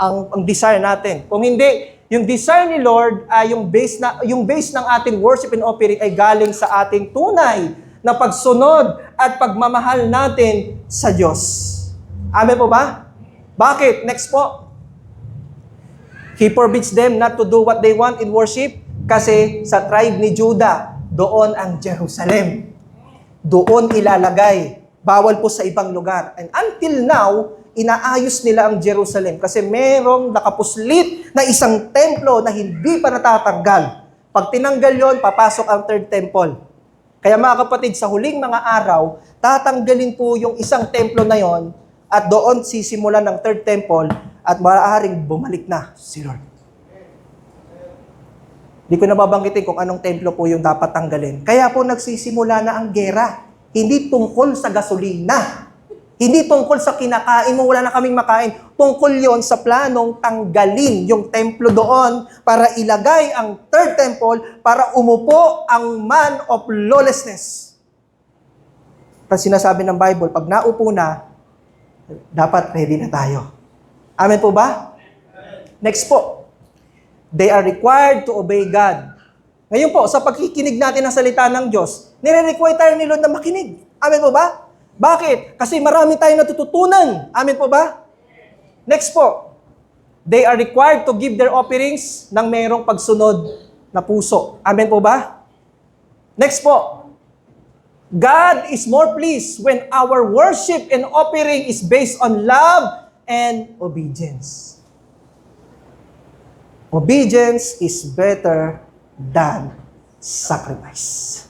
ang desire natin. Kung hindi, yung desire ni Lord ay yung base ng ating worship and offering ay galing sa ating tunay na pagsunod at pagmamahal natin sa Diyos. Amen po ba? Bakit? Next po. He forbids them not to do what they want in worship kasi sa tribe ni Judah, doon ang Jerusalem. Doon ilalagay. Bawal po sa ibang lugar. And until now, inaayos nila ang Jerusalem kasi merong nakapuslit na isang templo na hindi pa natatanggal. Pag tinanggal yon, papasok ang third temple. Kaya mga kapatid, sa huling mga araw, tatanggalin po yung isang templo na yon at doon sisimulan ng third temple at maaaring bumalik na si Lord. Hindi ko nababanggitin kung anong templo po yung dapat tanggalin. Kaya po nagsisimula na ang gera. Hindi tungkol sa gasolina. Hindi tungkol sa kinakain mo, wala na kaming makain. Tungkol yon sa planong tanggalin yung templo doon para ilagay ang third temple para umupo ang man of lawlessness. Tapos sinasabi ng Bible, pag naupo na, dapat ready na tayo. Amen po ba? Next po. They are required to obey God Ngayon po, sa pagkikinig natin ng salita ng Diyos, nire-require tayo ni Lord na makinig. Amen po ba? Bakit? Kasi marami tayong natututunan. Amen po ba? Next po, they are required to give their offerings ng mayroong pagsunod na puso. Amen po ba? Next po, God is more pleased when our worship and offering is based on love and obedience. Obedience is better than sacrifice.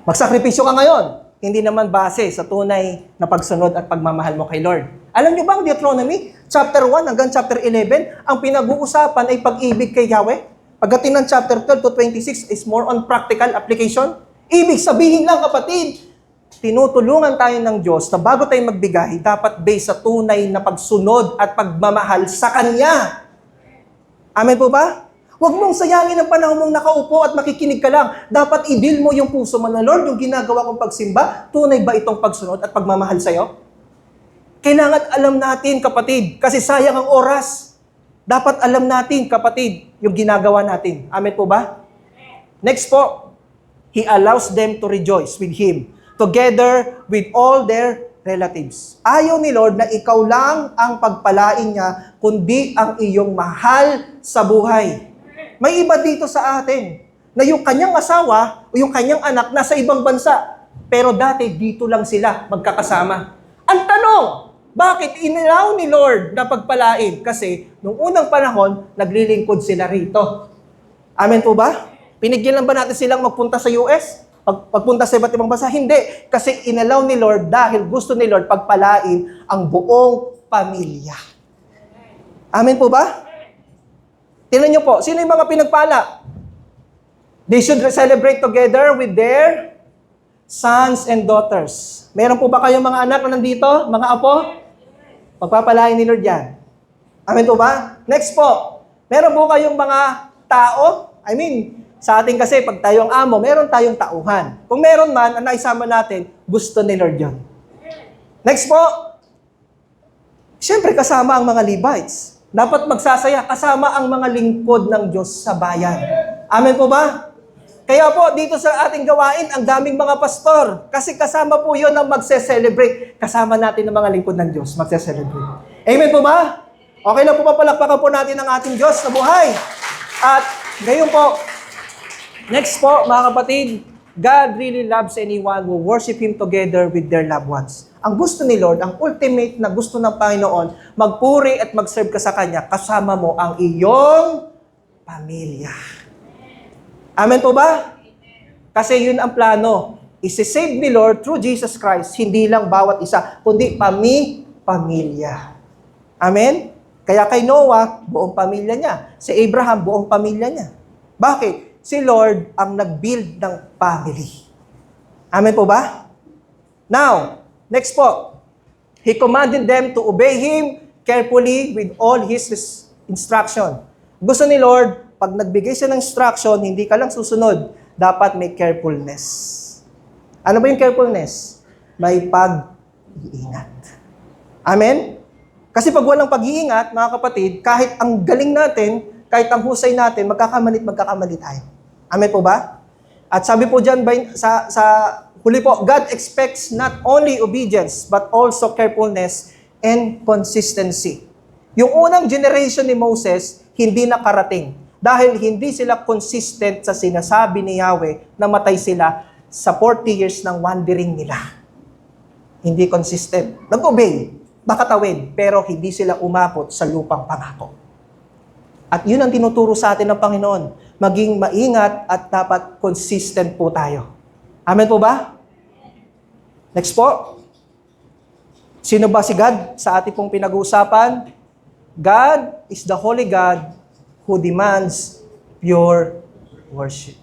Magsakripisyo ka ngayon, hindi naman base sa tunay na pagsunod at pagmamahal mo kay Lord. Alam niyo ba ang Deuteronomy, chapter 1 hanggang chapter 11, ang pinag-uusapan ay pag-ibig kay Yahweh? Pagdating ng chapter 12 to 26 is more on practical application. Ibig sabihin lang, kapatid, tinutulungan tayo ng Diyos na bago tayo magbigay, dapat based sa tunay na pagsunod at pagmamahal sa Kanya. Amen po ba? Huwag mong sayangin ang panahon mong nakaupo at makikinig ka lang. Dapat i-deal mo yung puso mo na, Lord, yung ginagawa kong pagsimba, tunay ba itong pagsunod at pagmamahal sa'yo? Kailangan alam natin, kapatid, kasi sayang ang oras. Dapat alam natin, kapatid, yung ginagawa natin. Amen po ba? Next po, He allows them to rejoice with Him, together with all their relatives. Ayaw ni Lord na ikaw lang ang pagpalain niya, kundi ang iyong mahal sa buhay. May iba dito sa atin, na yung kanyang asawa o yung kanyang anak nasa ibang bansa, pero dati dito lang sila magkakasama. Ang tanong, bakit inilaw ni Lord na pagpalain? Kasi nung unang panahon, naglilingkod sila rito. Amen po ba? Pinigyan lang ba natin silang magpunta sa US? Pagpunta sa iba't ibang bansa? Hindi. Kasi inalaw ni Lord dahil gusto ni Lord pagpalain ang buong pamilya. Amen po ba? Tingnan niyo po, sino yung mga pinagpala? They should celebrate together with their sons and daughters. Meron po ba kayong mga anak na nandito? Mga apo? Pagpapalain ni Lord yan. Amen po ba? Next po, meron po kayong mga tao? Sa atin kasi, pag tayo ang amo, meron tayong tauhan. Kung meron man, ang naisama natin, gusto ni Lord yun. Next po, siyempre kasama ang mga Levites. Dapat magsasaya kasama ang mga lingkod ng Diyos sa bayan. Amen po ba? Kaya po, dito sa ating gawain, ang daming mga pastor. Kasi kasama po yun ang magse-celebrate. Kasama natin ang mga lingkod ng Diyos, magse-celebrate. Amen po ba? Okay lang po, papalakpakan po natin ang ating Diyos na buhay. At ngayon po, next po, mga kapatid, God really loves anyone who worship Him together with their loved ones. Ang gusto ni Lord, ang ultimate na gusto ng Panginoon, magpuri at mag-serve ka sa Kanya, kasama mo ang iyong pamilya. Amen po ba? Kasi yun ang plano. Isi-save ni Lord through Jesus Christ, hindi lang bawat isa, kundi pamilya. Amen? Kaya kay Noah, buong pamilya niya. Si Abraham, buong pamilya niya. Bakit? Si Lord ang nag-build ng family. Amen po ba? Now, next po. He commanded them to obey Him carefully with all His instruction. Gusto ni Lord, pag nagbigay siya ng instruction, hindi ka lang susunod. Dapat may carefulness. Ano ba yung carefulness? May pag-iingat. Amen? Kasi pag walang pag-iingat, mga kapatid, kahit ang galing natin, kahit ang husay natin, magkakamali tayo. Amen po ba? At sabi po dyan, sa huli po, God expects not only obedience, but also carefulness and consistency. Yung unang generation ni Moses, hindi nakarating. Dahil hindi sila consistent sa sinasabi ni Yahweh na matay sila sa 40 years ng wandering nila. Hindi consistent. Nag-obey, makatawid, pero hindi sila umabot sa lupang pangako. At yun ang tinuturo sa atin ng Panginoon. Maging maingat at dapat consistent po tayo. Amen po ba? Next po. Sino ba si God sa ating pong pinag-uusapan? God is the holy God who demands pure worship.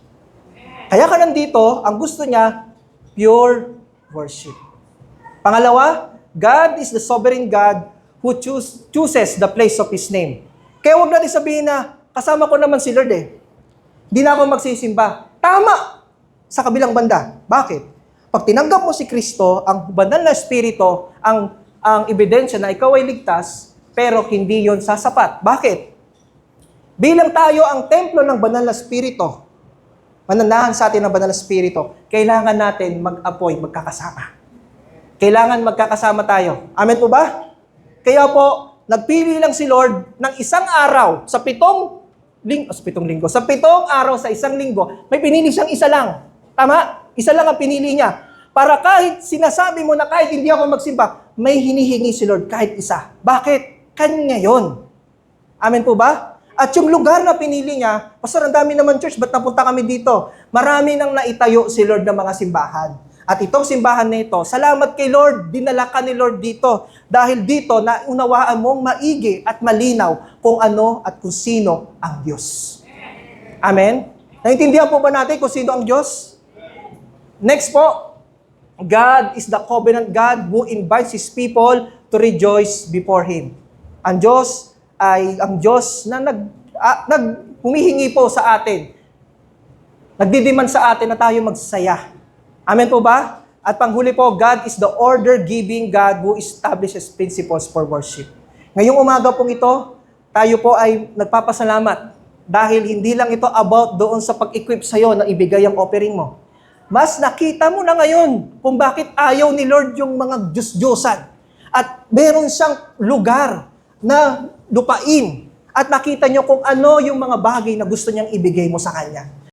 Kaya ka nandito, ang gusto niya, pure worship. Pangalawa, God is the sovereign God who chooses the place of His name. Kaya huwag natin sabihin na, kasama ko naman si Lord eh. Hindi na ako magsisimba. Tama! Sa kabilang banda. Bakit? Pag tinanggap mo si Kristo, ang banal na Espiritu, ang ebidensya na ikaw ay ligtas, pero hindi yon sasapat. Bakit? Bilang tayo ang templo ng banal na Espiritu, mananahan sa atin ng Banal na Espiritu, kailangan natin mag-apoy, magkakasama. Kailangan magkakasama tayo. Amen po ba? Kaya po, nagpili lang si Lord ng isang araw sa 7 linggo. Sa 7 araw sa isang linggo, may pinili siyang isa lang. Tama? Isa lang ang pinili niya. Para kahit sinasabi mo na kahit hindi ako magsimba, may hinihingi si Lord kahit isa. Bakit? Kanya yon. Amen po ba? At yung lugar na pinili niya, Pastor, ang dami naman church, ba't napunta kami dito? Marami nang naitayo si Lord ng mga simbahan. At itong simbahan na ito, salamat kay Lord, dinala ka ni Lord dito. Dahil dito, naunawaan mong maigi at malinaw kung ano at kung sino ang Diyos. Amen? Naintindihan po ba natin kung sino ang Diyos? Next po, God is the covenant God who invites His people to rejoice before Him. Ang Diyos ay ang Diyos na humihingi po sa atin. Nagdidiman sa atin na tayo magsaya. Amen po ba? At panghuli po, God is the order-giving God who establishes principles for worship. Ngayong umaga pong ito, tayo po ay nagpapasalamat dahil hindi lang ito about doon sa pag-equip sa'yo na ibigay ang offering mo. Mas nakita mo na ngayon kung bakit ayaw ni Lord yung mga Diyos-Diyosan. At meron siyang lugar na lupain. At nakita nyo kung ano yung mga bagay na gusto niyang ibigay mo sa Kanya.